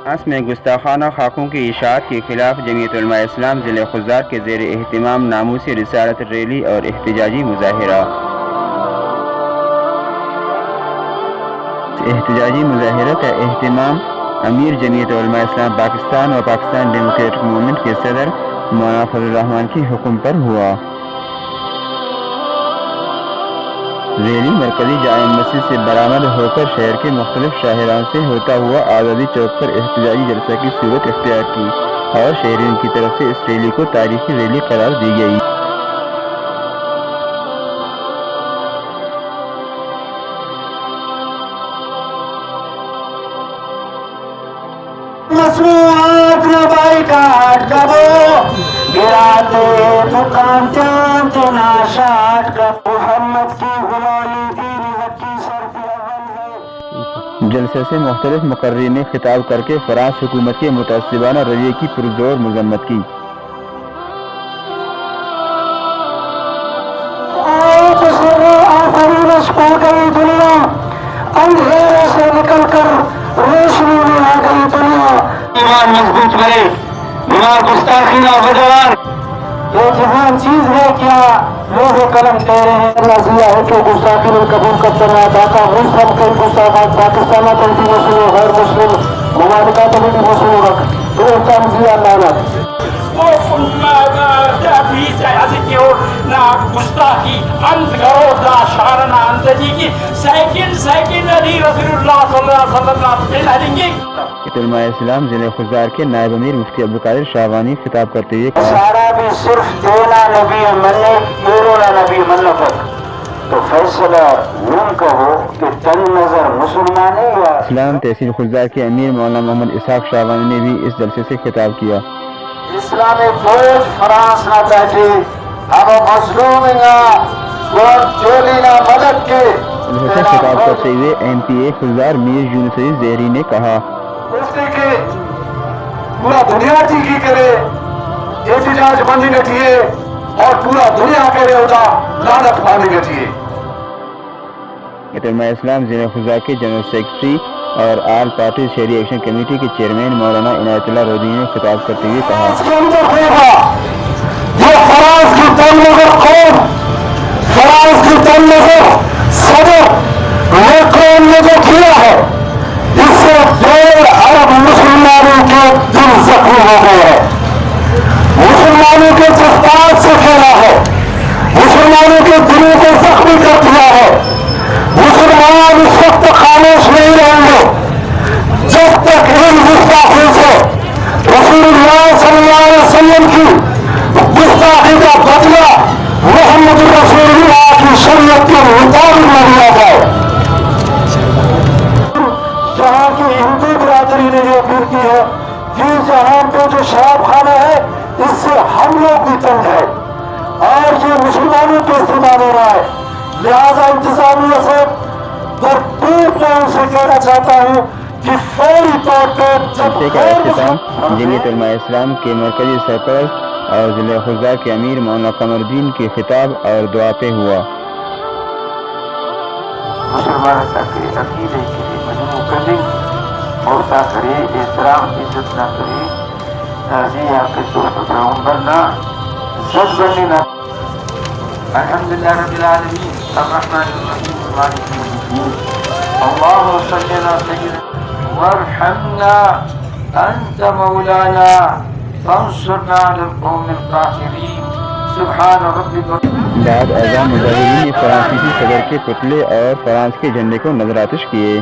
France میں گستاخانہ خاکوں کی اشاعت کے خلاف جمعیت علماء اسلام ضلع خضدار کے زیر اہتمام ناموسی رسالت ریلی اور احتجاجی مظاہرہ۔ احتجاجی مظاہرہ کا اہتمام امیر جمعیت علماء اسلام پاکستان اور پاکستان ڈیموکریٹک موومنٹ کے صدر مولانا فضل الرحمان کی حکم پر ہوا۔ ریلی مرکزی جامع مسجد سے برآمد ہو کر شہر کے مختلف شاہراہوں سے ہوتا ہوا آزادی چوک پر احتجاجی جلسہ کی صورت اختیار کی اور شہریوں کی طرف سے اس ریلی کو تاریخی ریلی قرار دی گئی۔ مصنوعات ربائی کاٹ کرو گراتے دکان چاند ناشاد کا محمد کی غلامی دین کی صرف اول ہے۔ جلسے سے مختلف مقررین نے خطاب کر کے فرانس حکومت کے متعصبانہ رویے کی پرزور مذمت کی۔ کھو گئی دنیا، اندھیرے سے نکل کر روشنی میں آ گئی دنیا۔ ایمان مضبوط بنے، ایمان گستاخی نہ ہو جوان۔ یہ جہان چیز ہے کیا لوگ قلم کہہ رہے ہیں اللہ ضیاء ہے کہ گستاخی میں قبول کرتے ہیں ڈاکہ مسلم کے گستاخات پاکستان تنظیم مسلم و غیر مسلم ممالکات میں بھی مسلم رکھ تو تنظیہ لعنت گستاخی انت کرو دا شارنا انتجی کی سیکنڈ علی رسول اللہ صلی اللہ علیہ وسلم۔ علماء اسلام ضلع خضدار کے نائب امیر مفتی عبدالقادر شاہوانی خطاب کرتے ہوئے کہا، سارا بھی صرف دینا نبی مننے ایرونا نبی منفق تو فیصلہ نم کہو کہ تن نظر مسلمان ہے یا اسلام تحصیل خضدار کے امیر مولانا محمد اسحاق شاہوانی نے بھی اس جلسے سے خطاب کیا۔ اسلامی فوج فرانس نہ بیٹھے اب مظلوم اور چولی نہ مدد کے جلسے سے خطاب کرتے ہوئے ایم پی اے خضدار میر یونس علی زہری نے کہا، مفتی کے پورا دنیا ٹھیک کرے احتجاج بندی گٹھیے اور پورا دنیا کرے ہوتا لعنت پانی گٹھیے۔ علماء اسلام ضلع خضدار کے جنرل سیکرٹری اور آل پارٹی شہری ایکشن کمیٹی کے چیئرمین مولانا عنایت اللہ رودی نے خطاب کرتے ہوئے کہا، یہ فرانس کی تن نظر قوم، فرانس کی تن نظر صدر میکرون نے جو کیا ہے اس سے 1.5 ارب مسلمانوں کے دل زخمی ہو گئے ہیں، مسلمانوں کے جذبات سے کھیلا ہے، مسلمانوں کے دلوں کو زخمی کر دیا ہے۔ مسلمان اس وقت خاموش نہیں رہیں گے جب تک ان گستاخی سے رسول اللہ صلی اللہ علیہ وسلم کی گستاخی کا بدلہ محمد رسول اللہ کی شریعت کے مطابق نہ لیا جائے۔ جہاں کی ہندو برادری نے یہ اپیل کی ہے کہ جہاں پہ جو شراب خانہ ہے اس سے ہم لوگ بھی تنگ ہے اور یہ مسلمانوں کے استعمال ہو رہا ہے، لہذا انتظامیہ سے بھرپور میں ان سے کہنا چاہتا ہوں کہ فوری طور پہ جلسے کا اختتام جمعیت علماء اسلام کے مرکزی سرپرست اور ضلع خضدار کے امیر مولانا قمر الدین کے خطاب اور دعا پہ ہوا۔ مسلمان عقیدے کے لیے مجموع کرے موتا کرے احترام عزت نہ کرے تعزیہ کے صحبت پیغمبر نہ زد بننے نہ۔ الحمدللہ رب العالمین الرحمن الرحیم مالک یوم الدین اللهم صل على سيدنا وارحمنا انت مولانا فانصرنا على القوم الكافرين سبحان ربك۔ بعد اعظم مظاہرین نے فرانسیسی صدر کے پتلے اور فرانس کے جھنڈے کو نظر آتش کیے۔